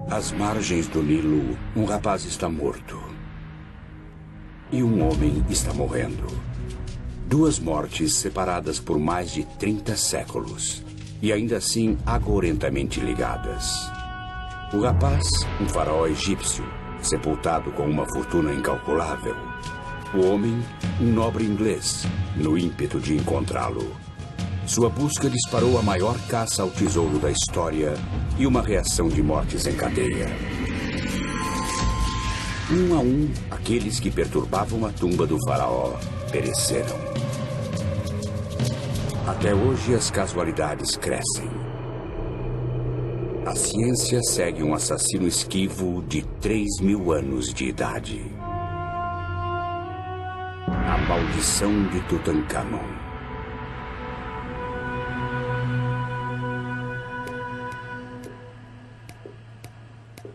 Às margens do Nilo, um rapaz está morto. E um homem está morrendo. Duas mortes separadas por mais de 30 séculos. E ainda assim agorentamente ligadas. O rapaz, um faraó egípcio, sepultado com uma fortuna incalculável. O homem, um nobre inglês, no ímpeto de encontrá-lo. Sua busca disparou a maior caça ao tesouro da história e uma reação de mortes em cadeia. Um a um, aqueles que perturbavam a tumba do faraó pereceram. Até hoje, as casualidades crescem. A ciência segue um assassino esquivo de 3.000 anos de idade. A maldição de Tutancâmon.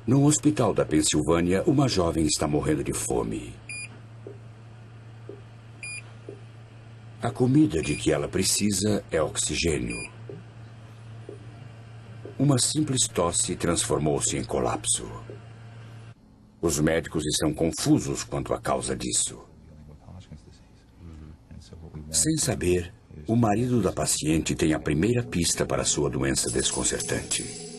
No hospital da Pensilvânia, uma jovem está morrendo de fome. A comida de que ela precisa é oxigênio. Uma simples tosse transformou-se em colapso. Os médicos estão confusos quanto à causa disso. Sem saber, o marido da paciente tem a primeira pista para sua doença desconcertante.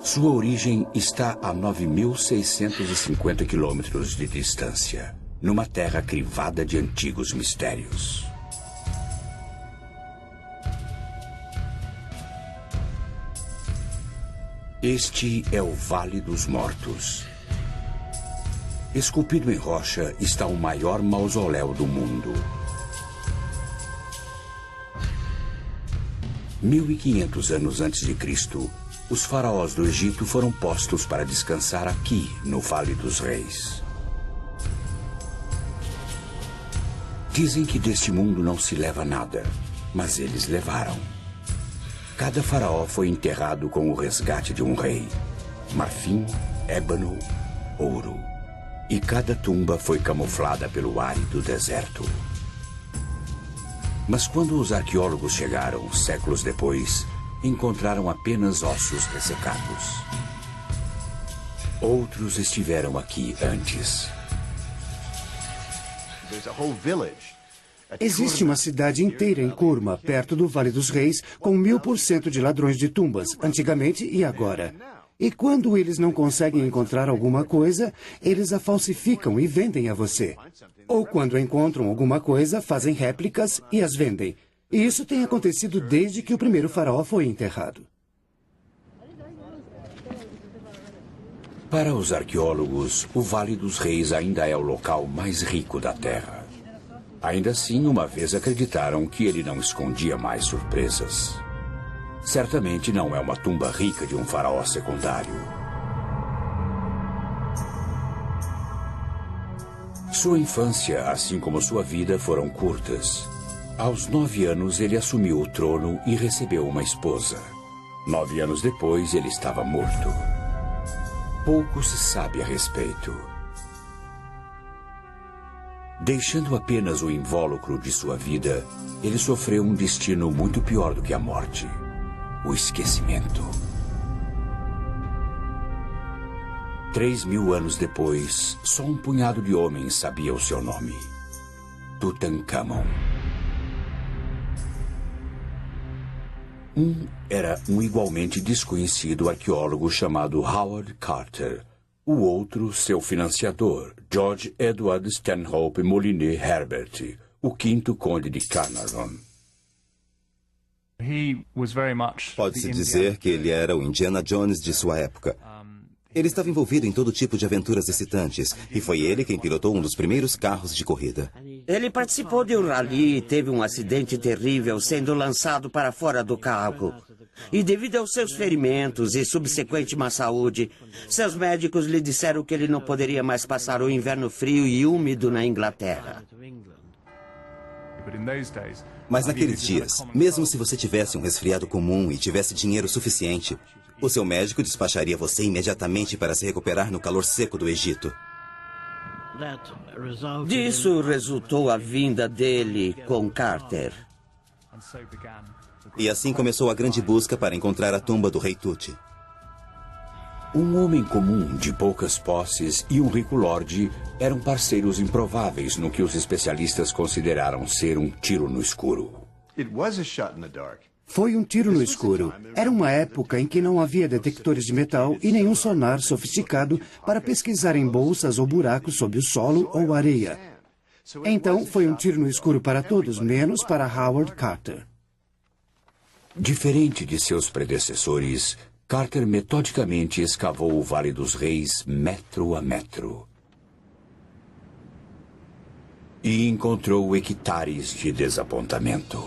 Sua origem está a 9.650 quilômetros de distância, numa terra crivada de antigos mistérios. Este é o Vale dos Mortos. Esculpido em rocha está o maior mausoléu do mundo. 1500 anos antes de Cristo, os faraós do Egito foram postos para descansar aqui, no Vale dos Reis. Dizem que deste mundo não se leva nada, mas eles levaram. Cada faraó foi enterrado com o resgate de um rei. Marfim, ébano, ouro. E cada tumba foi camuflada pelo árido deserto. Mas quando os arqueólogos chegaram, séculos depois, encontraram apenas ossos ressecados. Outros estiveram aqui antes. Existe uma cidade inteira em Kurma, perto do Vale dos Reis, com 1000% de ladrões de tumbas, antigamente e agora. E quando eles não conseguem encontrar alguma coisa, eles a falsificam e vendem a você. Ou quando encontram alguma coisa, fazem réplicas e as vendem. E isso tem acontecido desde que o primeiro faraó foi enterrado. Para os arqueólogos, o Vale dos Reis ainda é o local mais rico da Terra. Ainda assim, uma vez acreditaram que ele não escondia mais surpresas. Certamente não é uma tumba rica de um faraó secundário. Sua infância, assim como sua vida, foram curtas. Aos 9 anos, ele assumiu o trono e recebeu uma esposa. 9 anos depois, ele estava morto. Pouco se sabe a respeito. Deixando apenas o invólucro de sua vida, ele sofreu um destino muito pior do que a morte: o esquecimento. 3.000 anos depois, só um punhado de homens sabia o seu nome: Tutancâmon. Era um igualmente desconhecido arqueólogo chamado Howard Carter. O outro, seu financiador, George Edward Stanhope Molyneux Herbert, o quinto conde de Carnarvon. Pode-se dizer que ele era o Indiana Jones de sua época. Ele estava envolvido em todo tipo de aventuras excitantes, e foi ele quem pilotou um dos primeiros carros de corrida. Ele participou de um rally e teve um acidente terrível sendo lançado para fora do carro. E devido aos seus ferimentos e subsequente má saúde, seus médicos lhe disseram que ele não poderia mais passar o inverno frio e úmido na Inglaterra. Mas naqueles dias, mesmo se você tivesse um resfriado comum e tivesse dinheiro suficiente, o seu médico despacharia você imediatamente para se recuperar no calor seco do Egito. Disso resultou a vinda dele com Carter. E assim começou a grande busca para encontrar a tumba do rei Tut. Um homem comum de poucas posses e um rico lorde eram parceiros improváveis no que os especialistas consideraram ser um tiro no escuro. Foi um tiro no escuro. Era uma época em que não havia detectores de metal e nenhum sonar sofisticado para pesquisar em bolsas ou buracos sob o solo ou areia. Então, foi um tiro no escuro para todos, menos para Howard Carter. Diferente de seus predecessores, Carter metodicamente escavou o Vale dos Reis metro a metro. E encontrou hectares de desapontamento.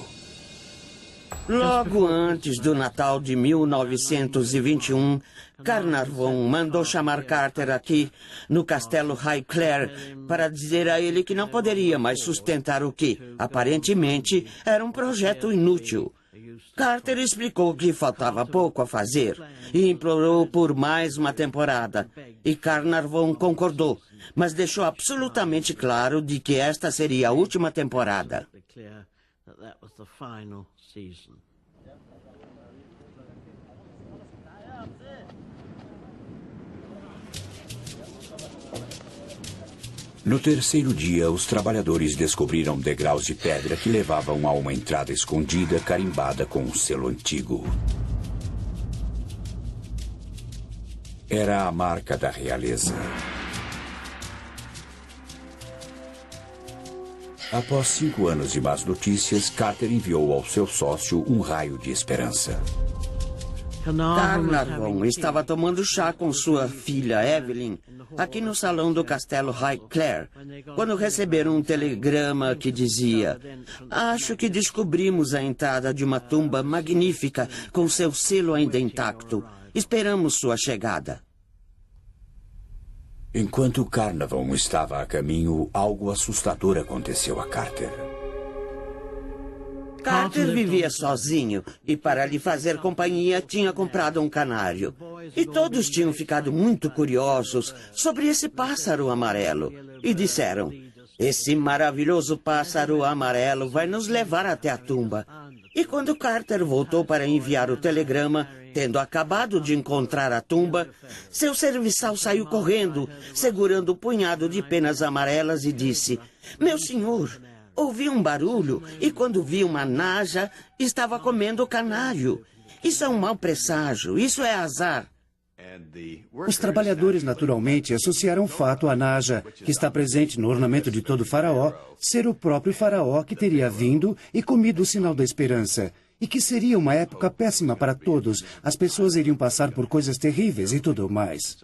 Logo antes do Natal de 1921, Carnarvon mandou chamar Carter aqui, no castelo Highclere, para dizer a ele que não poderia mais sustentar o que, aparentemente, era um projeto inútil. Carter explicou que faltava pouco a fazer e implorou por mais uma temporada. E Carnarvon concordou, mas deixou absolutamente claro de que esta seria a última temporada. No terceiro dia, os trabalhadores descobriram degraus de pedra que levavam a uma entrada escondida carimbada com um selo antigo. Era a marca da realeza. Após 5 anos de más notícias, Carter enviou ao seu sócio um raio de esperança. Carnarvon estava tomando chá com sua filha Evelyn aqui no salão do castelo Highclere, quando receberam um telegrama que dizia: "Acho que descobrimos a entrada de uma tumba magnífica com seu selo ainda intacto. Esperamos sua chegada." Enquanto Carnarvon estava a caminho, algo assustador aconteceu a Carter. Carter vivia sozinho e, para lhe fazer companhia, tinha comprado um canário. E todos tinham ficado muito curiosos sobre esse pássaro amarelo. E disseram: "Esse maravilhoso pássaro amarelo vai nos levar até a tumba." E quando Carter voltou para enviar o telegrama, tendo acabado de encontrar a tumba, seu serviçal saiu correndo, segurando um punhado de penas amarelas e disse: "Meu senhor, ouvi um barulho e quando vi uma naja, estava comendo o canário. Isso é um mau presságio, isso é azar." Os trabalhadores naturalmente associaram o fato à naja, que está presente no ornamento de todo faraó, ser o próprio faraó que teria vindo e comido o sinal da esperança. E que seria uma época péssima para todos. As pessoas iriam passar por coisas terríveis e tudo mais.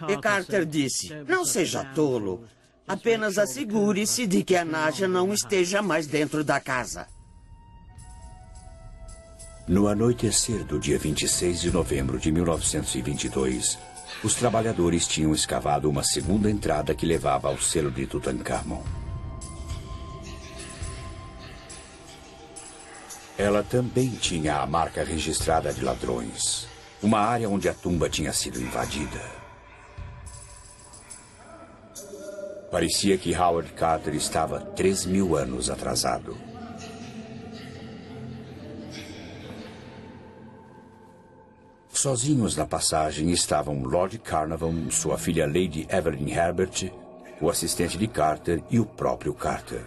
E Carter disse: "Não seja tolo. Apenas assegure-se de que a naja não esteja mais dentro da casa." No anoitecer do dia 26 de novembro de 1922, os trabalhadores tinham escavado uma segunda entrada que levava ao selo de Tutankhamon. Ela também tinha a marca registrada de ladrões, uma área onde a tumba tinha sido invadida. Parecia que Howard Carter estava 3.000 anos atrasado. Sozinhos na passagem estavam Lord Carnarvon, sua filha Lady Evelyn Herbert, o assistente de Carter e o próprio Carter.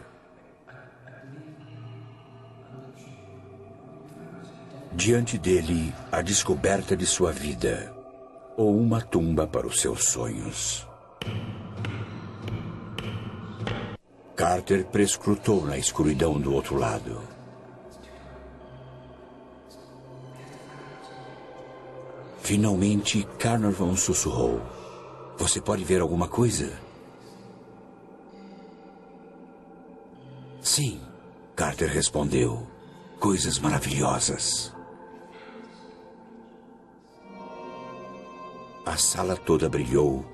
Diante dele, a descoberta de sua vida, ou uma tumba para os seus sonhos. Carter prescrutou na escuridão do outro lado. Finalmente, Carnarvon sussurrou: "Você pode ver alguma coisa?" "Sim", Carter respondeu. "Coisas maravilhosas." A sala toda brilhou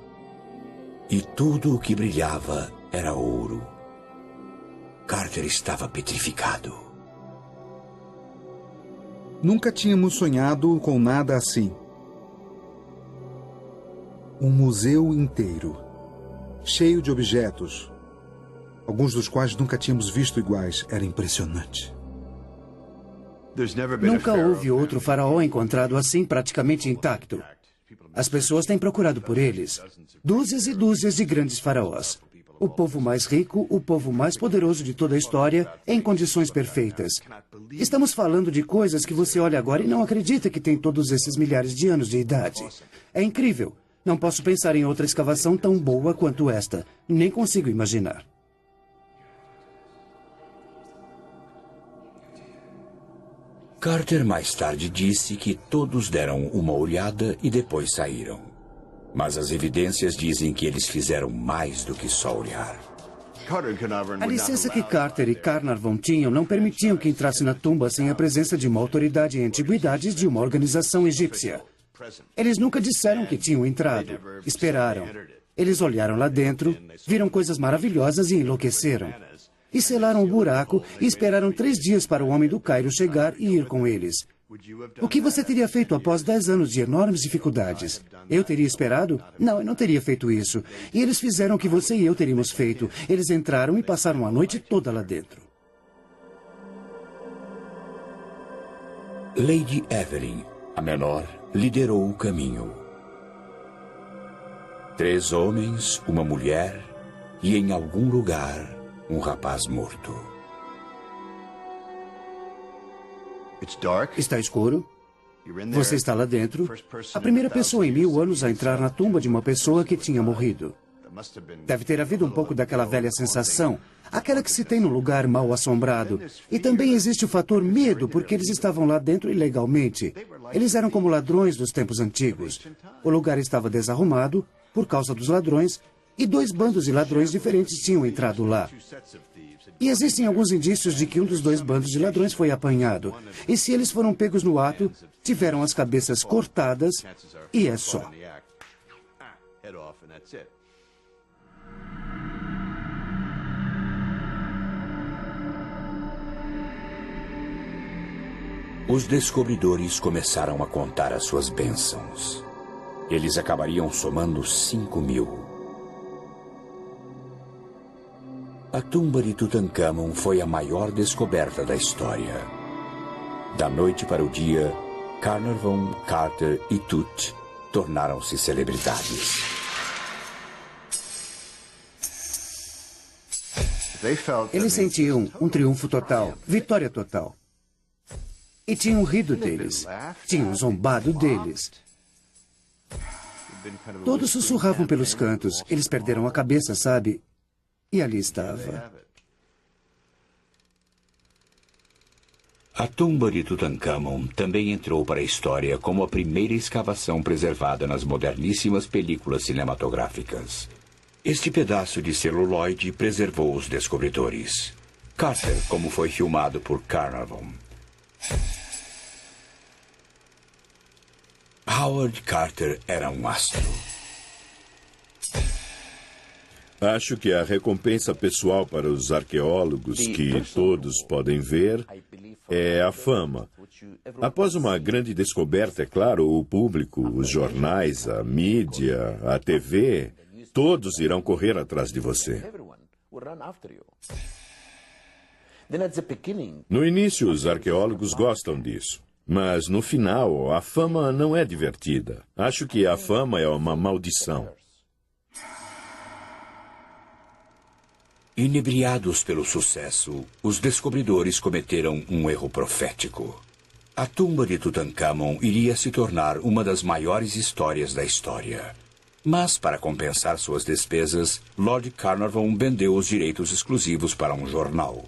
e tudo o que brilhava era ouro. Carter estava petrificado. Nunca tínhamos sonhado com nada assim. Um museu inteiro, cheio de objetos, alguns dos quais nunca tínhamos visto iguais. Era impressionante. Nunca houve outro faraó encontrado assim, praticamente intacto. As pessoas têm procurado por eles. Dúzias e dúzias de grandes faraós. O povo mais rico, o povo mais poderoso de toda a história, em condições perfeitas. Estamos falando de coisas que você olha agora e não acredita que tem todos esses milhares de anos de idade. É incrível. Não posso pensar em outra escavação tão boa quanto esta. Nem consigo imaginar. Carter mais tarde disse que todos deram uma olhada e depois saíram. Mas as evidências dizem que eles fizeram mais do que só olhar. A licença que Carter e Carnarvon tinham não permitiam que entrasse na tumba sem a presença de uma autoridade em antiguidades de uma organização egípcia. Eles nunca disseram que tinham entrado. Esperaram. Eles olharam lá dentro, viram coisas maravilhosas e enlouqueceram. E selaram o buraco e esperaram 3 dias para o homem do Cairo chegar e ir com eles. O que você teria feito após 10 anos de enormes dificuldades? Eu teria esperado? Não, eu não teria feito isso. E eles fizeram o que você e eu teríamos feito. Eles entraram e passaram a noite toda lá dentro. Lady Evelyn, a menor, liderou o caminho. 3 homens, uma mulher e, em algum lugar, um rapaz morto. Está escuro? Você está lá dentro? A primeira pessoa em 1000 anos a entrar na tumba de uma pessoa que tinha morrido. Deve ter havido um pouco daquela velha sensação, aquela que se tem no lugar mal assombrado. E também existe o fator medo, porque eles estavam lá dentro ilegalmente. Eles eram como ladrões dos tempos antigos. O lugar estava desarrumado por causa dos ladrões, e 2 bandos de ladrões diferentes tinham entrado lá. E existem alguns indícios de que um dos 2 bandos de ladrões foi apanhado. E se eles foram pegos no ato, tiveram as cabeças cortadas e é só. Os descobridores começaram a contar as suas bênçãos. Eles acabariam somando 5.000. A tumba de Tutancâmon foi a maior descoberta da história. Da noite para o dia, Carnarvon, Carter e Tut tornaram-se celebridades. Eles sentiam um triunfo total, vitória total. E tinham rido deles, tinham zombado deles. Todos sussurravam pelos cantos, eles perderam a cabeça, sabe? E ali estava. A tumba de Tutancâmon também entrou para a história como a primeira escavação preservada nas moderníssimas películas cinematográficas. Este pedaço de celuloide preservou os descobridores. Carter, como foi filmado por Carnarvon. Howard Carter era um astro. Acho que a recompensa pessoal para os arqueólogos, que todos podem ver, é a fama. Após uma grande descoberta, é claro, o público, os jornais, a mídia, a TV, todos irão correr atrás de você. No início, os arqueólogos gostam disso. Mas, no final, a fama não é divertida. Acho que a fama é uma maldição. Inebriados pelo sucesso, os descobridores cometeram um erro profético. A tumba de Tutancâmon iria se tornar uma das maiores histórias da história. Mas, para compensar suas despesas, Lord Carnarvon vendeu os direitos exclusivos para um jornal.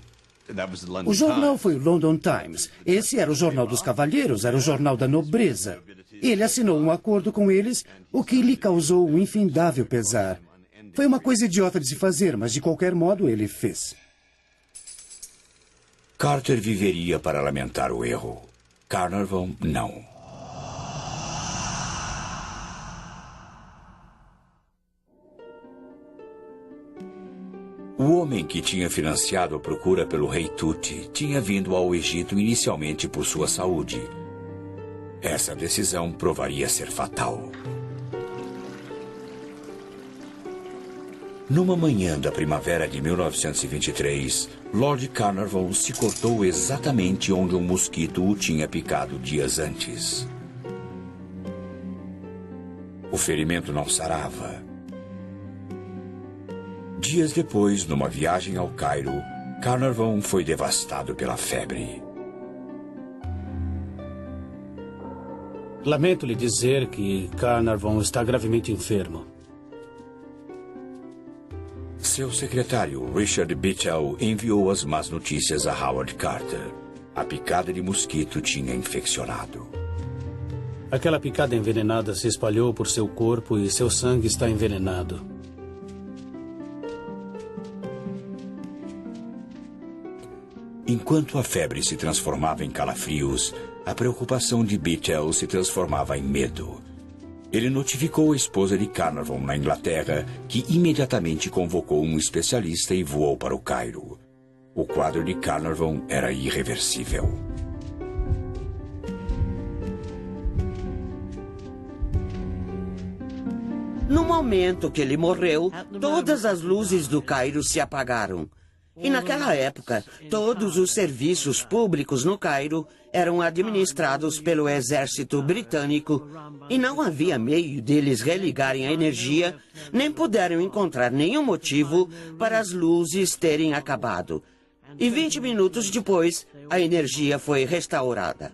O jornal foi o London Times. Esse era o jornal dos cavalheiros, era o jornal da nobreza. Ele assinou um acordo com eles, o que lhe causou um infindável pesar. Foi uma coisa idiota de se fazer, mas de qualquer modo ele fez. Carter viveria para lamentar o erro. Carnarvon, não. O homem que tinha financiado a procura pelo rei Tut tinha vindo ao Egito inicialmente por sua saúde. Essa decisão provaria ser fatal. Numa manhã da primavera de 1923, Lord Carnarvon se cortou exatamente onde um mosquito o tinha picado dias antes. O ferimento não sarava. Dias depois, numa viagem ao Cairo, Carnarvon foi devastado pela febre. Lamento lhe dizer que Carnarvon está gravemente enfermo. Seu secretário, Richard Bittell, enviou as más notícias a Howard Carter. A picada de mosquito tinha infeccionado. Aquela picada envenenada se espalhou por seu corpo e seu sangue está envenenado. Enquanto a febre se transformava em calafrios, a preocupação de Bittell se transformava em medo. Ele notificou a esposa de Carnarvon na Inglaterra, que imediatamente convocou um especialista e voou para o Cairo. O quadro de Carnarvon era irreversível. No momento que ele morreu, todas as luzes do Cairo se apagaram. E naquela época, todos os serviços públicos no Cairo eram administrados pelo exército britânico e não havia meio deles religarem a energia, nem puderam encontrar nenhum motivo para as luzes terem acabado. E 20 minutos depois, a energia foi restaurada.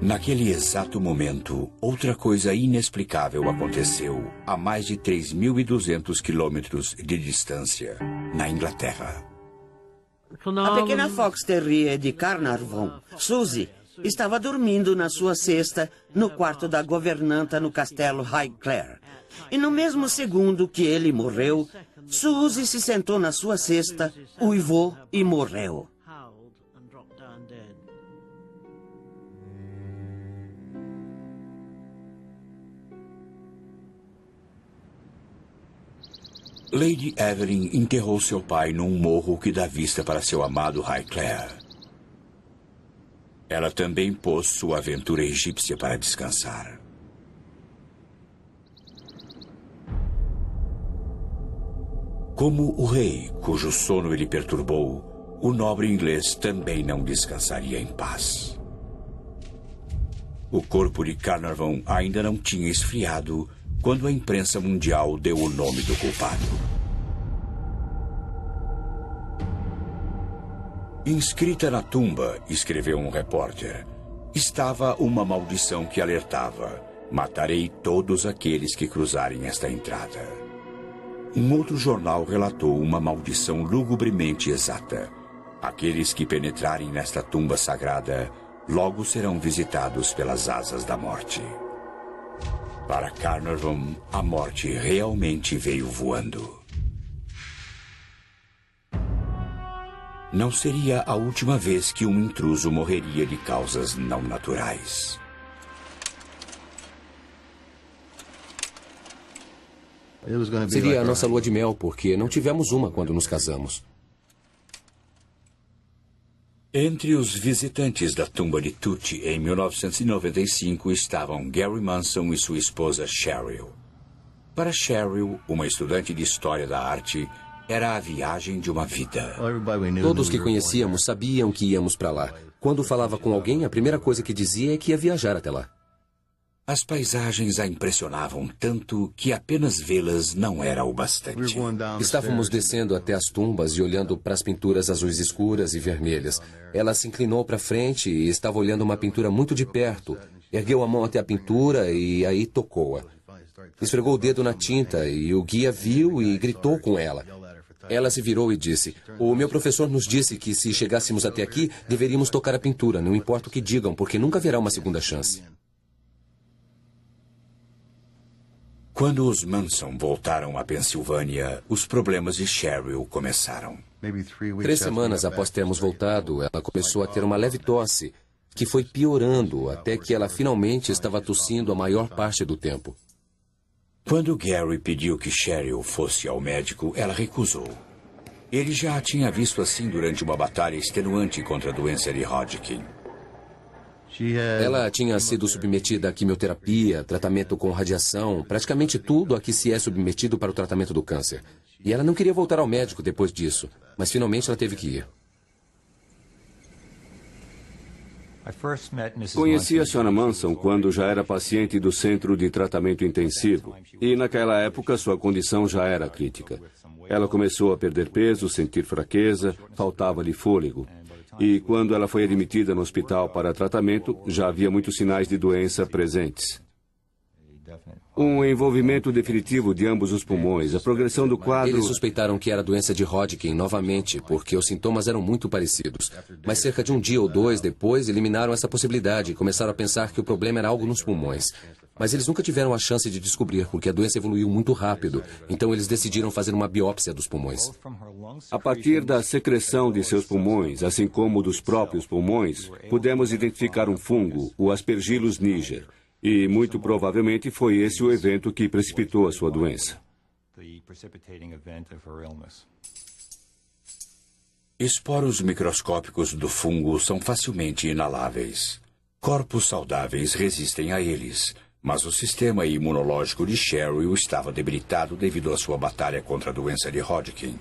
Naquele exato momento, outra coisa inexplicável aconteceu a mais de 3.200 quilômetros de distância, na Inglaterra. A pequena Fox Terrier de Carnarvon, Suzy, estava dormindo na sua cesta no quarto da governanta no castelo Highclere. E no mesmo segundo que ele morreu, Suzy se sentou na sua cesta, uivou e morreu. Lady Evelyn enterrou seu pai num morro que dá vista para seu amado Highclere. Ela também pôs sua aventura egípcia para descansar. Como o rei, cujo sono ele perturbou, o nobre inglês também não descansaria em paz. O corpo de Carnarvon ainda não tinha esfriado quando a imprensa mundial deu o nome do culpado. Inscrita na tumba, escreveu um repórter, estava uma maldição que alertava: matarei todos aqueles que cruzarem esta entrada. Um outro jornal relatou uma maldição lugubremente exata: aqueles que penetrarem nesta tumba sagrada logo serão visitados pelas asas da morte. Para Carnarvon, a morte realmente veio voando. Não seria a última vez que um intruso morreria de causas não naturais. Seria a nossa lua de mel, porque não tivemos uma quando nos casamos. Entre os visitantes da tumba de Tut em 1995 estavam Gary Manson e sua esposa Cheryl. Para Cheryl, uma estudante de História da Arte, era a viagem de uma vida. Todos que conhecíamos sabiam que íamos para lá. Quando falava com alguém, a primeira coisa que dizia é que ia viajar até lá. As paisagens a impressionavam tanto que apenas vê-las não era o bastante. Estávamos descendo até as tumbas e olhando para as pinturas azuis escuras e vermelhas. Ela se inclinou para frente e estava olhando uma pintura muito de perto. Ergueu a mão até a pintura e aí tocou-a. Esfregou o dedo na tinta e o guia viu e gritou com ela. Ela se virou e disse: "O meu professor nos disse que se chegássemos até aqui, deveríamos tocar a pintura, não importa o que digam, porque nunca haverá uma segunda chance." Quando os Manson voltaram à Pensilvânia, os problemas de Cheryl começaram. 3 semanas após termos voltado, ela começou a ter uma leve tosse, que foi piorando até que ela finalmente estava tossindo a maior parte do tempo. Quando Gary pediu que Cheryl fosse ao médico, ela recusou. Ele já a tinha visto assim durante uma batalha extenuante contra a doença de Hodgkin. Ela tinha sido submetida a quimioterapia, tratamento com radiação, praticamente tudo a que se é submetido para o tratamento do câncer. E ela não queria voltar ao médico depois disso, mas finalmente ela teve que ir. Conheci a Sra. Manson quando já era paciente do centro de tratamento intensivo. E naquela época sua condição já era crítica. Ela começou a perder peso, sentir fraqueza, faltava-lhe fôlego. E quando ela foi admitida no hospital para tratamento, já havia muitos sinais de doença presentes. Um envolvimento definitivo de ambos os pulmões, a progressão do quadro... Eles suspeitaram que era doença de Hodgkin novamente, porque os sintomas eram muito parecidos. Mas cerca de um dia ou dois depois, eliminaram essa possibilidade e começaram a pensar que o problema era algo nos pulmões. Mas eles nunca tiveram a chance de descobrir, porque a doença evoluiu muito rápido. Então eles decidiram fazer uma biópsia dos pulmões. A partir da secreção de seus pulmões, assim como dos próprios pulmões, pudemos identificar um fungo, o Aspergillus niger. E, muito provavelmente, foi esse o evento que precipitou a sua doença. Esporos microscópicos do fungo são facilmente inaláveis. Corpos saudáveis resistem a eles, mas o sistema imunológico de Cheryl estava debilitado devido à sua batalha contra a doença de Hodgkin.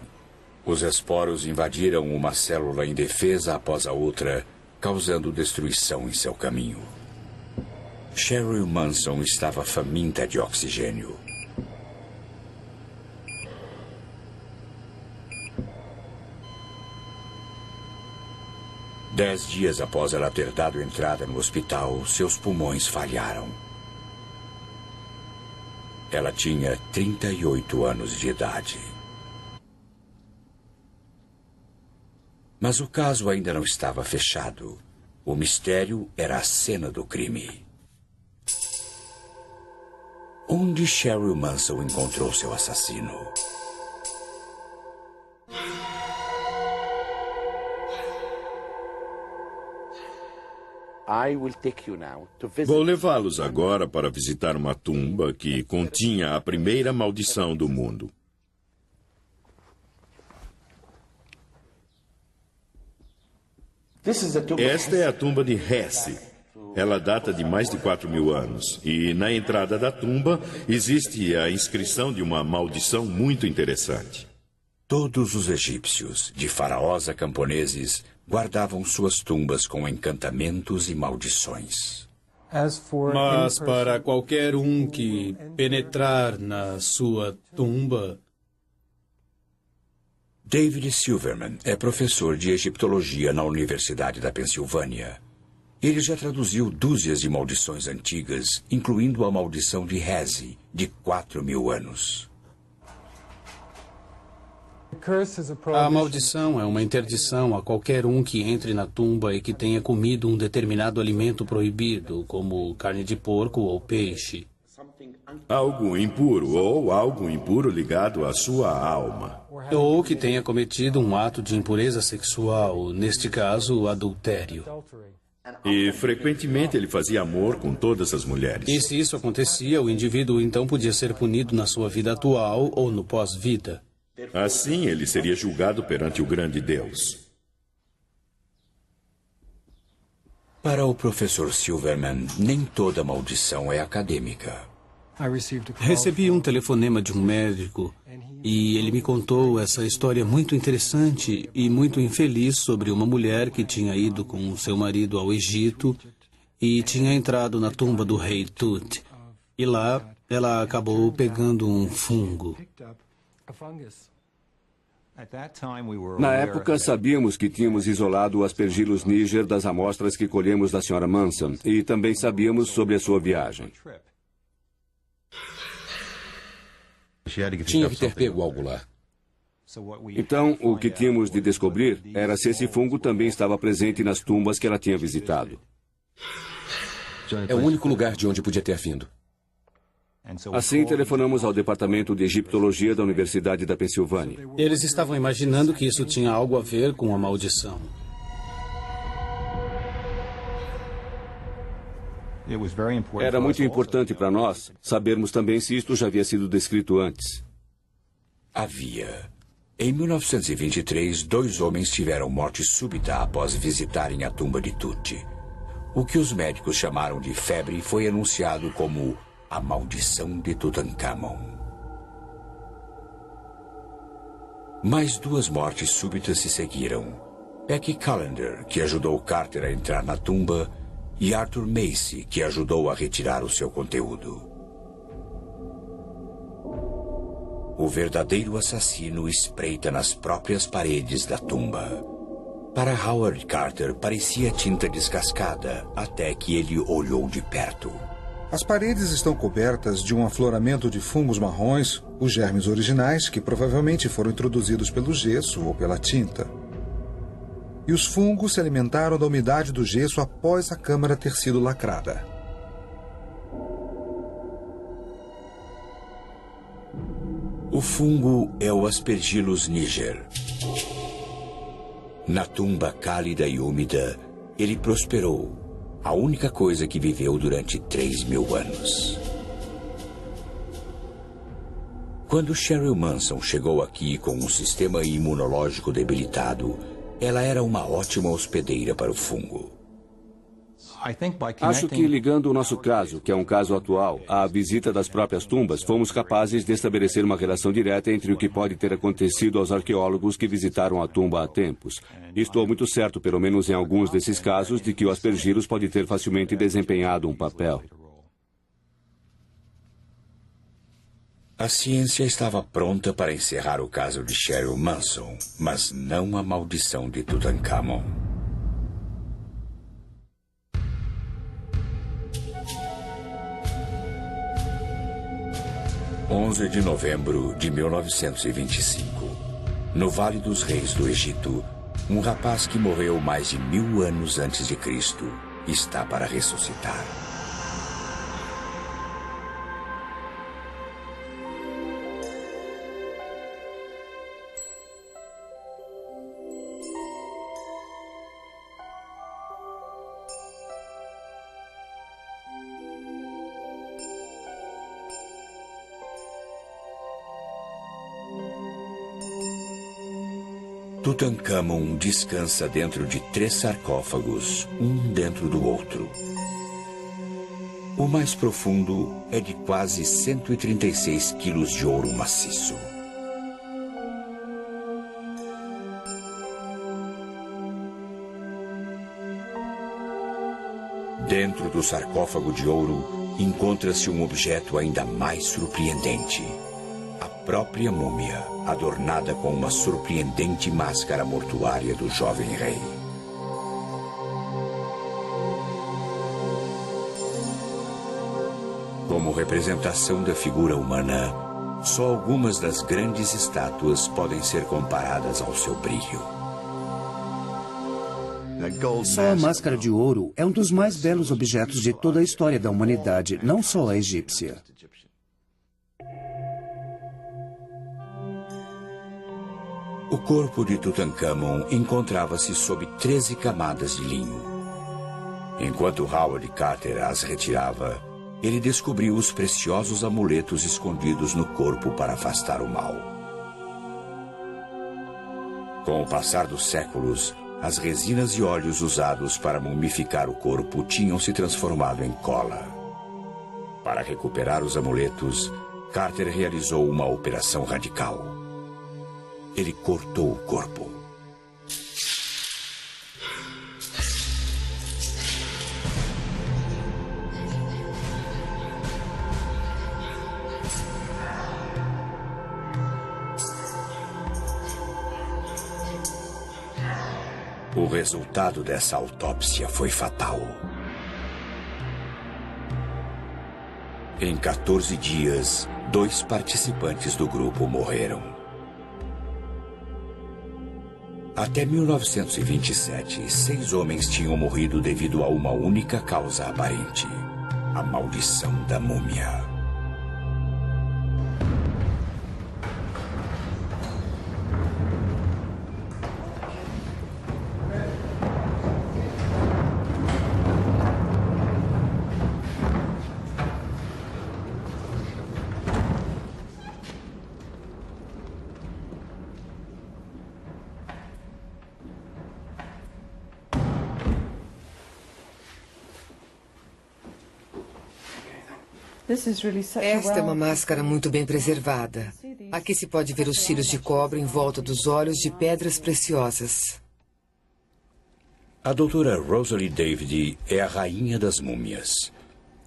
Os esporos invadiram uma célula indefesa após a outra, causando destruição em seu caminho. Cheryl Manson estava faminta de oxigênio. Dez dias após ela ter dado entrada no hospital, seus pulmões falharam. Ela tinha 38 anos de idade. Mas o caso ainda não estava fechado. O mistério era a cena do crime. Onde Cheryl Manson encontrou seu assassino? Vou levá-los agora para visitar uma tumba que continha a primeira maldição do mundo. Esta é a tumba de Hesse. Ela data de mais de 4.000 anos. E na entrada da tumba existe a inscrição de uma maldição muito interessante. Todos os egípcios, de faraós a camponeses, guardavam suas tumbas com encantamentos e maldições. Mas para qualquer um que penetrar na sua tumba... David Silverman é professor de egiptologia na Universidade da Pensilvânia. Ele já traduziu dúzias de maldições antigas, incluindo a maldição de Hesse, de 4.000 anos. A maldição é uma interdição a qualquer um que entre na tumba e que tenha comido um determinado alimento proibido, como carne de porco ou peixe. Algo impuro ou algo impuro ligado à sua alma. Ou que tenha cometido um ato de impureza sexual, neste caso, adultério. E frequentemente ele fazia amor com todas as mulheres. E se isso acontecia, o indivíduo então podia ser punido na sua vida atual ou no pós-vida. Assim, ele seria julgado perante o grande Deus. Para o professor Silverman, nem toda maldição é acadêmica. Recebi um telefonema de um médico e ele me contou essa história muito interessante e muito infeliz sobre uma mulher que tinha ido com seu marido ao Egito e tinha entrado na tumba do rei Tut. E lá ela acabou pegando um fungo. Na época, sabíamos que tínhamos isolado o Aspergillus niger das amostras que colhemos da Sra. Manson e também sabíamos sobre a sua viagem. Tinha que ter pego algo lá. Então, o que tínhamos de descobrir era se esse fungo também estava presente nas tumbas que ela tinha visitado. É o único lugar de onde podia ter vindo. Assim, telefonamos ao Departamento de Egiptologia da Universidade da Pensilvânia. Eles estavam imaginando que isso tinha algo a ver com a maldição. Era muito importante para nós sabermos também se isto já havia sido descrito antes. Havia. Em 1923, 2 homens tiveram morte súbita após visitarem a tumba de Tut. O que os médicos chamaram de febre foi anunciado como a maldição de Tutankhamon. Mais 2 mortes súbitas se seguiram. Becky Callender, que ajudou Carter a entrar na tumba, e Arthur Macy, que ajudou a retirar o seu conteúdo. O verdadeiro assassino espreita nas próprias paredes da tumba. Para Howard Carter, parecia tinta descascada, até que ele olhou de perto. As paredes estão cobertas de um afloramento de fungos marrons, os germes originais que provavelmente foram introduzidos pelo gesso ou pela tinta. E os fungos se alimentaram da umidade do gesso após a câmara ter sido lacrada. O fungo é o Aspergillus niger. Na tumba cálida e úmida, ele prosperou. A única coisa que viveu durante 3.000 anos. Quando Cheryl Manson chegou aqui com um sistema imunológico debilitado, ela era uma ótima hospedeira para o fungo. Acho que ligando o nosso caso, que é um caso atual, à visita das próprias tumbas, fomos capazes de estabelecer uma relação direta entre o que pode ter acontecido aos arqueólogos que visitaram a tumba há tempos. E estou muito certo, pelo menos em alguns desses casos, de que o Aspergillus pode ter facilmente desempenhado um papel. A ciência estava pronta para encerrar o caso de Cheryl Manson, mas não a maldição de Tutankhamon. 11 de novembro de 1925. No Vale dos Reis do Egito, um rapaz que morreu mais de 1000 anos antes de Cristo está para ressuscitar. Tutankhamon descansa dentro de 3 sarcófagos, um dentro do outro. O mais profundo é de quase 136 quilos de ouro maciço. Dentro do sarcófago de ouro encontra-se um objeto ainda mais surpreendente. A própria múmia, adornada com uma surpreendente máscara mortuária do jovem rei. Como representação da figura humana, só algumas das grandes estátuas podem ser comparadas ao seu brilho. Só a máscara de ouro é um dos mais belos objetos de toda a história da humanidade, não só a egípcia. O corpo de Tutankhamon encontrava-se sob 13 camadas de linho. Enquanto Howard Carter as retirava, ele descobriu os preciosos amuletos escondidos no corpo para afastar o mal. Com o passar dos séculos, as resinas e óleos usados para mumificar o corpo tinham se transformado em cola. Para recuperar os amuletos, Carter realizou uma operação radical. Ele cortou o corpo. O resultado dessa autópsia foi fatal. Em 14 dias, 2 participantes do grupo morreram. Até 1927, 6 homens tinham morrido devido a uma única causa aparente: a maldição da múmia. Esta é uma máscara muito bem preservada. Aqui se pode ver os cílios de cobre em volta dos olhos de pedras preciosas. A doutora Rosalie David é a rainha das múmias.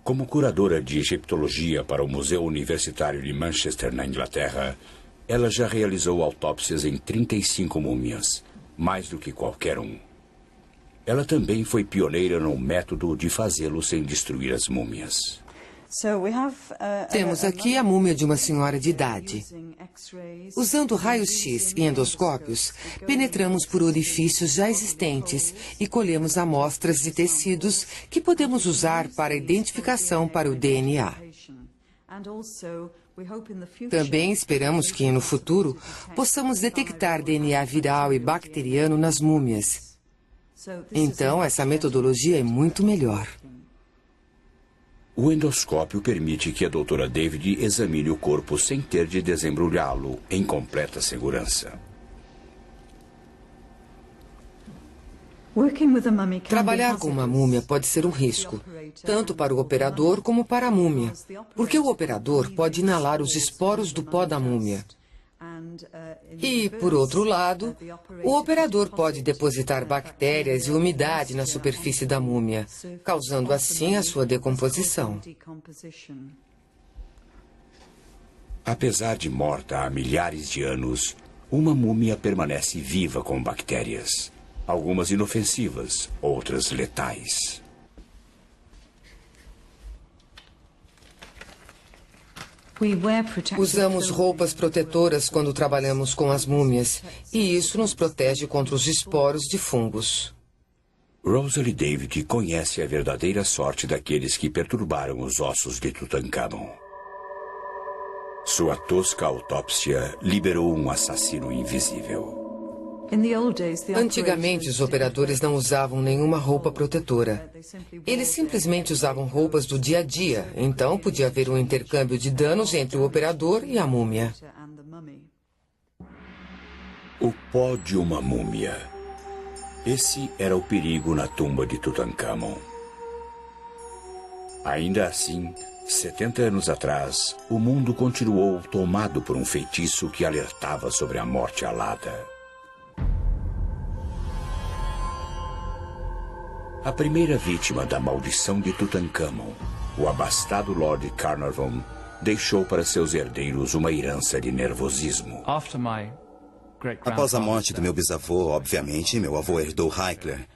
Como curadora de egiptologia para o Museu Universitário de Manchester, na Inglaterra, ela já realizou autópsias em 35 múmias, mais do que qualquer um. Ela também foi pioneira no método de fazê-lo sem destruir as múmias. Temos aqui a múmia de uma senhora de idade. Usando raios-x e endoscópios, penetramos por orifícios já existentes e colhemos amostras de tecidos que podemos usar para identificação para o DNA. Também esperamos que, no futuro, possamos detectar DNA viral e bacteriano nas múmias. Então, essa metodologia é muito melhor. O endoscópio permite que a doutora David examine o corpo sem ter de desembrulhá-lo, em completa segurança. Trabalhar com uma múmia pode ser um risco, tanto para o operador como para a múmia, porque o operador pode inalar os esporos do pó da múmia. E, por outro lado, o operador pode depositar bactérias e umidade na superfície da múmia, causando assim a sua decomposição. Apesar de morta há milhares de anos, uma múmia permanece viva com bactérias. Algumas inofensivas, outras letais. Usamos roupas protetoras quando trabalhamos com as múmias, e isso nos protege contra os esporos de fungos. Rosalie David conhece a verdadeira sorte daqueles que perturbaram os ossos de Tutankhamon. Sua tosca autópsia liberou um assassino invisível. Antigamente, os operadores não usavam nenhuma roupa protetora. Eles simplesmente usavam roupas do dia a dia, então podia haver um intercâmbio de danos entre o operador e a múmia. O pó de uma múmia. Esse era o perigo na tumba de Tutankhamon. Ainda assim, 70 anos atrás, o mundo continuou tomado por um feitiço que alertava sobre a morte alada. A primeira vítima da maldição de Tutankhamon, o abastado Lord Carnarvon, deixou para seus herdeiros uma herança de nervosismo. Após a morte do meu bisavô, obviamente, meu avô herdou Hickler.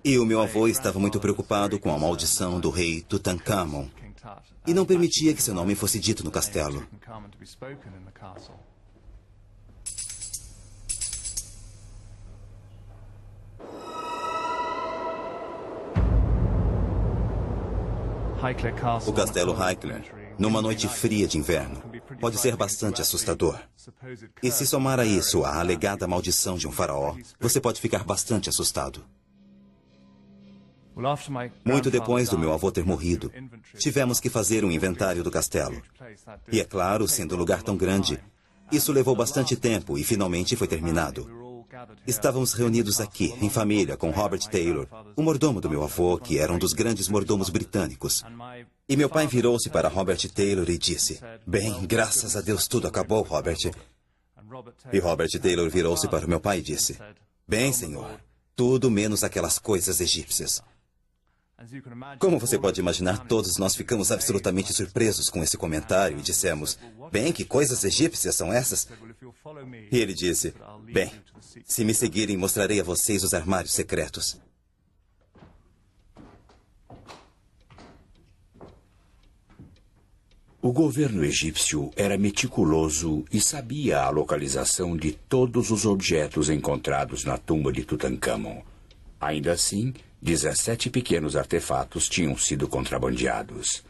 E o meu avô estava muito preocupado com a maldição do rei Tutankhamon e não permitia que seu nome fosse dito no castelo. O castelo Hickler, numa noite fria de inverno, pode ser bastante assustador. E se somar a isso a alegada maldição de um faraó, você pode ficar bastante assustado. Muito depois do meu avô ter morrido, tivemos que fazer um inventário do castelo. E é claro, sendo um lugar tão grande, isso levou bastante tempo e finalmente foi terminado. Estávamos reunidos aqui, em família, com Robert Taylor, o mordomo do meu avô, que era um dos grandes mordomos britânicos. E meu pai virou-se para Robert Taylor e disse: "Bem, graças a Deus tudo acabou, Robert." E Robert Taylor virou-se para o meu pai e disse: "Bem, senhor, tudo menos aquelas coisas egípcias." Como você pode imaginar, todos nós ficamos absolutamente surpresos com esse comentário e dissemos: "Bem, que coisas egípcias são essas?" E ele disse: "Bem, se me seguirem, mostrarei a vocês os armários secretos." O governo egípcio era meticuloso e sabia a localização de todos os objetos encontrados na tumba de Tutankhamon. Ainda assim, 17 pequenos artefatos tinham sido contrabandeados.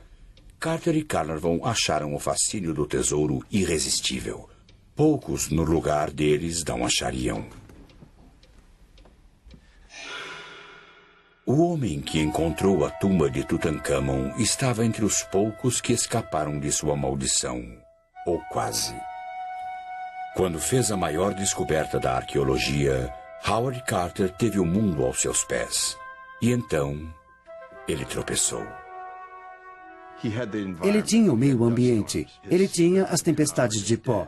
Carter e Carnarvon acharam o fascínio do tesouro irresistível. Poucos no lugar deles não achariam. O homem que encontrou a tumba de Tutankhamon estava entre os poucos que escaparam de sua maldição, ou quase. Quando fez a maior descoberta da arqueologia, Howard Carter teve o mundo aos seus pés. E então, ele tropeçou. Ele tinha o meio ambiente. Ele tinha as tempestades de pó.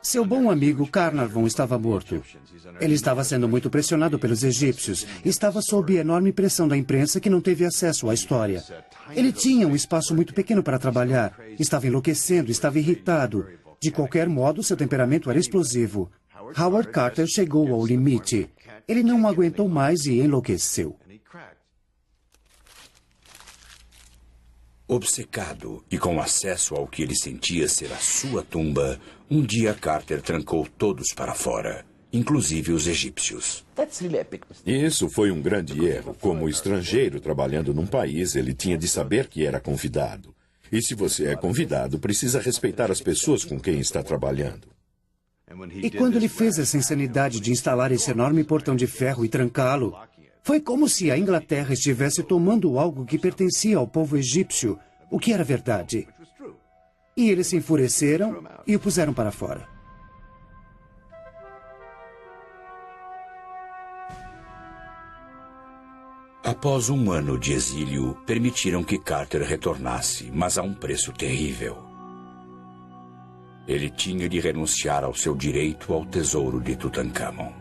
Seu bom amigo Carnarvon estava morto. Ele estava sendo muito pressionado pelos egípcios. Estava sob enorme pressão da imprensa que não teve acesso à história. Ele tinha um espaço muito pequeno para trabalhar. Estava enlouquecendo, estava irritado. De qualquer modo, seu temperamento era explosivo. Howard Carter chegou ao limite. Ele não aguentou mais e enlouqueceu. Obcecado e com acesso ao que ele sentia ser a sua tumba, um dia Carter trancou todos para fora, inclusive os egípcios. Isso foi um grande erro. Como estrangeiro trabalhando num país, ele tinha de saber que era convidado. E se você é convidado, precisa respeitar as pessoas com quem está trabalhando. E quando ele fez essa insanidade de instalar esse enorme portão de ferro e trancá-lo, foi como se a Inglaterra estivesse tomando algo que pertencia ao povo egípcio, o que era verdade. E eles se enfureceram e o puseram para fora. Após um ano de exílio, permitiram que Carter retornasse, mas a um preço terrível. Ele tinha de renunciar ao seu direito ao tesouro de Tutankhamon.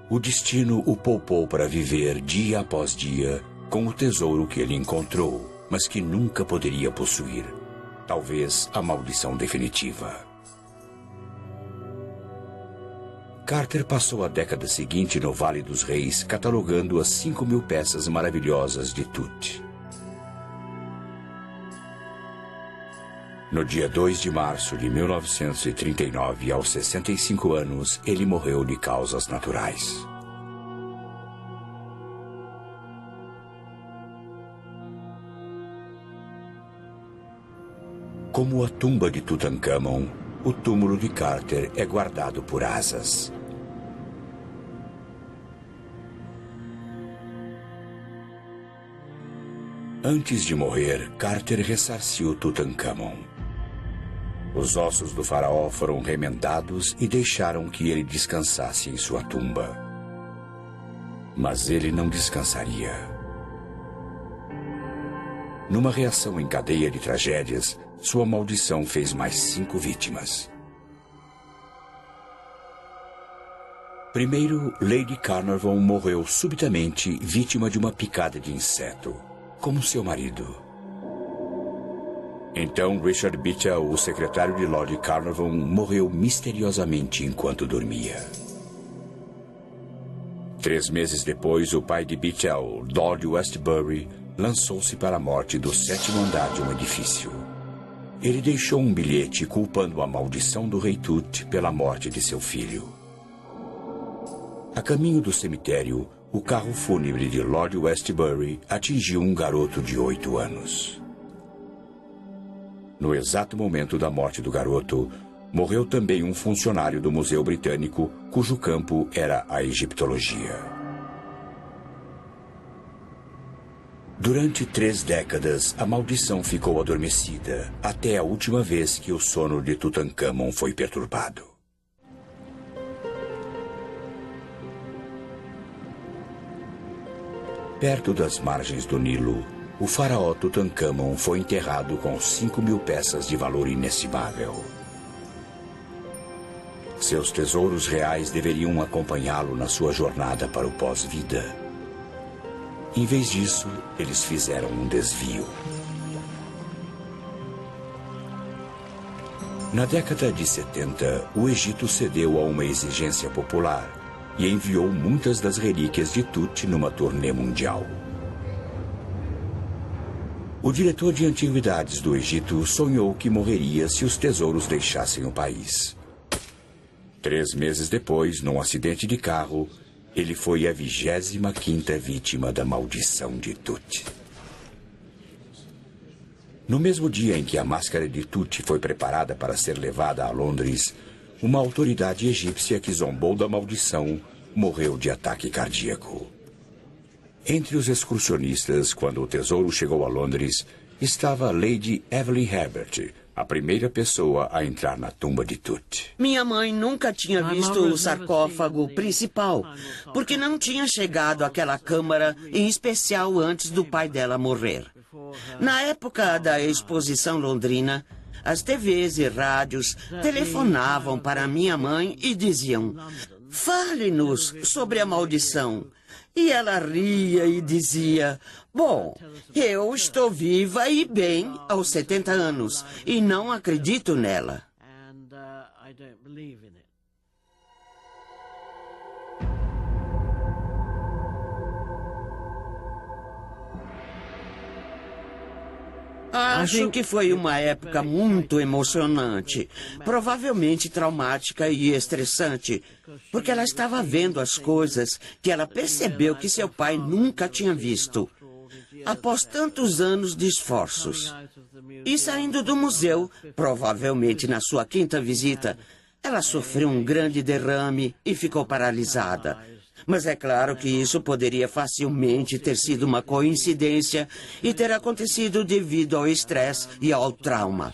O destino o poupou para viver dia após dia com o tesouro que ele encontrou, mas que nunca poderia possuir. Talvez a maldição definitiva. Carter passou a década seguinte no Vale dos Reis, catalogando as 5.000 peças maravilhosas de Tut. No dia 2 de março de 1939, aos 65 anos, ele morreu de causas naturais. Como a tumba de Tutankhamon, o túmulo de Carter é guardado por asas. Antes de morrer, Carter ressarciu Tutankhamon. Os ossos do faraó foram remendados e deixaram que ele descansasse em sua tumba. Mas ele não descansaria. Numa reação em cadeia de tragédias, sua maldição fez mais 5 vítimas. Primeiro, Lady Carnarvon morreu subitamente, vítima de uma picada de inseto, como seu marido. Então, Richard Beecher, o secretário de Lord Carnarvon, morreu misteriosamente enquanto dormia. 3 meses depois, o pai de Beecher, Lord Westbury, lançou-se para a morte do 7º andar de um edifício. Ele deixou um bilhete culpando a maldição do rei Tut pela morte de seu filho. A caminho do cemitério, o carro fúnebre de Lord Westbury atingiu um garoto de 8 anos. No exato momento da morte do garoto, morreu também um funcionário do Museu Britânico, cujo campo era a egiptologia. Durante 3 décadas, a maldição ficou adormecida, até a última vez que o sono de Tutankhamon foi perturbado. Perto das margens do Nilo, o faraó Tutankhamon foi enterrado com 5.000 peças de valor inestimável. Seus tesouros reais deveriam acompanhá-lo na sua jornada para o pós-vida. Em vez disso, eles fizeram um desvio. Na década de 70, o Egito cedeu a uma exigência popular e enviou muitas das relíquias de Tut numa turnê mundial. O diretor de antiguidades do Egito sonhou que morreria se os tesouros deixassem o país. 3 meses depois, num acidente de carro, ele foi a 25ª vítima da maldição de Tut. No mesmo dia em que a máscara de Tut foi preparada para ser levada a Londres, uma autoridade egípcia que zombou da maldição morreu de ataque cardíaco. Entre os excursionistas, quando o tesouro chegou a Londres, estava Lady Evelyn Herbert, a primeira pessoa a entrar na tumba de Tut. Minha mãe nunca tinha visto o sarcófago principal, porque não tinha chegado àquela câmara em especial antes do pai dela morrer. Na época da exposição londrina, as TVs e rádios telefonavam para minha mãe e diziam: "Fale-nos sobre a maldição." E ela ria e dizia: "Bom, eu estou viva e bem aos 70 anos e não acredito nela." Acho que foi uma época muito emocionante, provavelmente traumática e estressante, porque ela estava vendo as coisas que ela percebeu que seu pai nunca tinha visto, após tantos anos de esforços. E saindo do museu, provavelmente na sua quinta visita, ela sofreu um grande derrame e ficou paralisada. Mas é claro que isso poderia facilmente ter sido uma coincidência e ter acontecido devido ao estresse e ao trauma.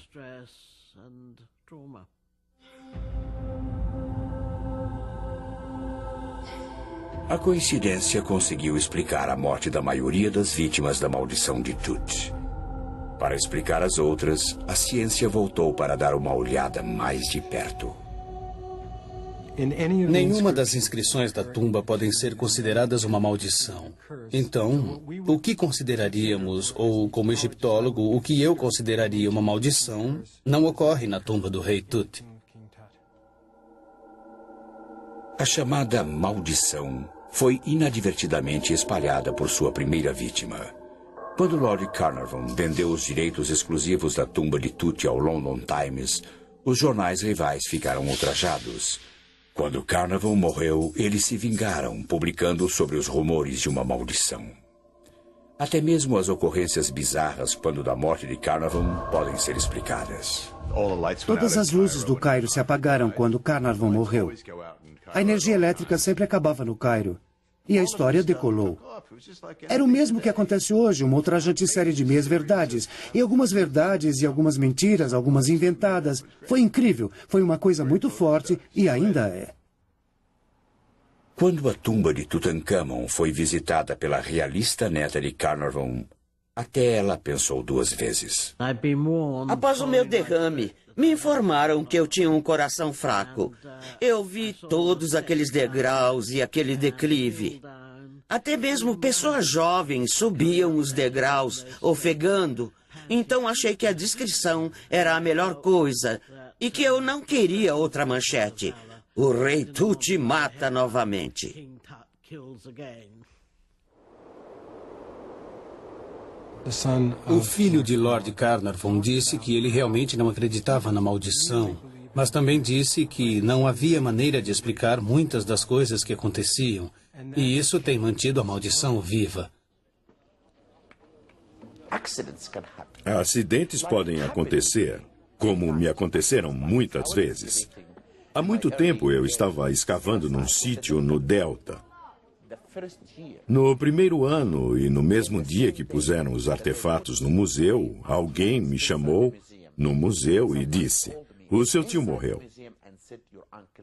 A coincidência conseguiu explicar a morte da maioria das vítimas da maldição de Tut. Para explicar as outras, a ciência voltou para dar uma olhada mais de perto. Nenhuma das inscrições da tumba podem ser consideradas uma maldição. Então, o que consideraríamos, ou como egiptólogo, o que eu consideraria uma maldição, não ocorre na tumba do rei Tut. A chamada maldição foi inadvertidamente espalhada por sua primeira vítima. Quando Lord Carnarvon vendeu os direitos exclusivos da tumba de Tut ao London Times, os jornais rivais ficaram ultrajados. Quando Carnarvon morreu, eles se vingaram, publicando sobre os rumores de uma maldição. Até mesmo as ocorrências bizarras quando da morte de Carnarvon podem ser explicadas. Todas as luzes do Cairo se apagaram quando Carnarvon morreu. A energia elétrica sempre acabava no Cairo. E a história decolou. Era o mesmo que acontece hoje, uma ultrajante série de meias-verdades. E algumas verdades e algumas mentiras, algumas inventadas. Foi incrível, foi uma coisa muito forte e ainda é. Quando a tumba de Tutankhamon foi visitada pela realista neta de Carnarvon, até ela pensou duas vezes. Após o meu derrame, me informaram que eu tinha um coração fraco. Eu vi todos aqueles degraus e aquele declive. Até mesmo pessoas jovens subiam os degraus, ofegando. Então achei que a descrição era a melhor coisa e que eu não queria outra manchete. O rei Tut mata novamente. O filho de Lord Carnarvon disse que ele realmente não acreditava na maldição, mas também disse que não havia maneira de explicar muitas das coisas que aconteciam, e isso tem mantido a maldição viva. Acidentes podem acontecer, como me aconteceram muitas vezes. Há muito tempo eu estava escavando num sítio no Delta. No primeiro ano e no mesmo dia que puseram os artefatos no museu, alguém me chamou no museu e disse: "O seu tio morreu."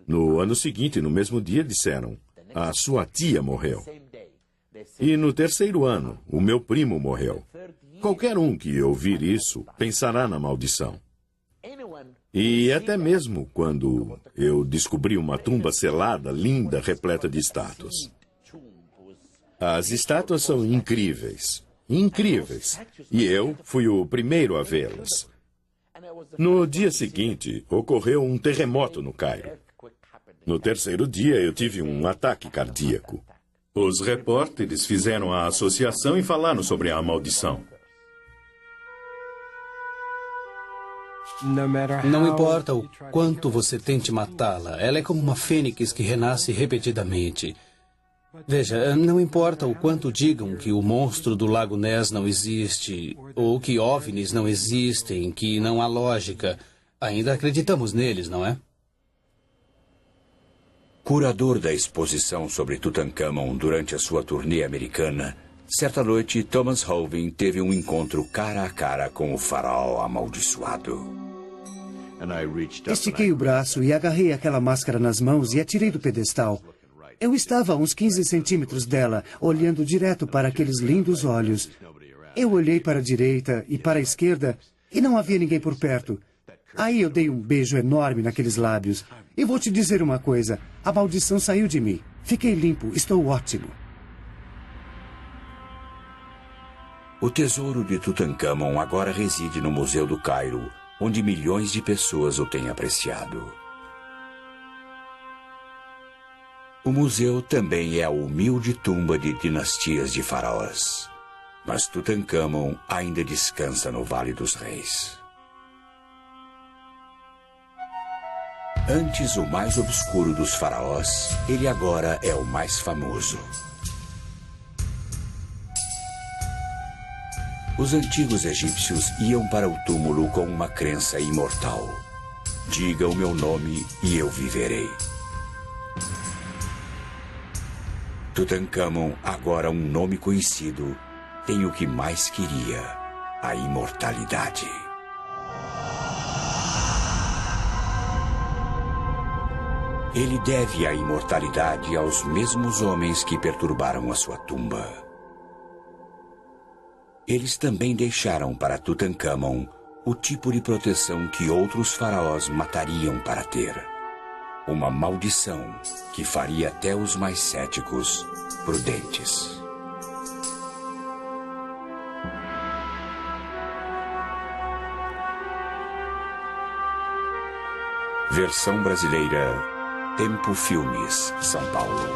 No ano seguinte, no mesmo dia, disseram: "A sua tia morreu." E no terceiro ano, o meu primo morreu. Qualquer um que ouvir isso pensará na maldição. E até mesmo quando eu descobri uma tumba selada, linda, repleta de estátuas. As estátuas são incríveis, incríveis. E eu fui o primeiro a vê-las. No dia seguinte, ocorreu um terremoto no Cairo. No terceiro dia, eu tive um ataque cardíaco. Os repórteres fizeram a associação e falaram sobre a maldição. Não importa o quanto você tente matá-la, ela é como uma fênix que renasce repetidamente. Veja, não importa o quanto digam que o monstro do Lago Ness não existe, ou que OVNIs não existem, que não há lógica, ainda acreditamos neles, não é? Curador da exposição sobre Tutankhamon durante a sua turnê americana, certa noite Thomas Holvin teve um encontro cara a cara com o faraó amaldiçoado. Estiquei o braço e agarrei aquela máscara nas mãos e a tirei do pedestal. Eu estava a uns 15 centímetros dela, olhando direto para aqueles lindos olhos. Eu olhei para a direita e para a esquerda e não havia ninguém por perto. Aí eu dei um beijo enorme naqueles lábios. E vou te dizer uma coisa, a maldição saiu de mim. Fiquei limpo, estou ótimo. O tesouro de Tutancâmon agora reside no Museu do Cairo, onde milhões de pessoas o têm apreciado. O museu também é a humilde tumba de dinastias de faraós. Mas Tutancâmon ainda descansa no Vale dos Reis. Antes o mais obscuro dos faraós, ele agora é o mais famoso. Os antigos egípcios iam para o túmulo com uma crença imortal. Diga o meu nome e eu viverei. Tutancâmon, agora um nome conhecido, tem o que mais queria, a imortalidade. Ele deve a imortalidade aos mesmos homens que perturbaram a sua tumba. Eles também deixaram para Tutancâmon o tipo de proteção que outros faraós matariam para ter. Uma maldição que faria até os mais céticos prudentes. Versão brasileira, Tempo Filmes, São Paulo.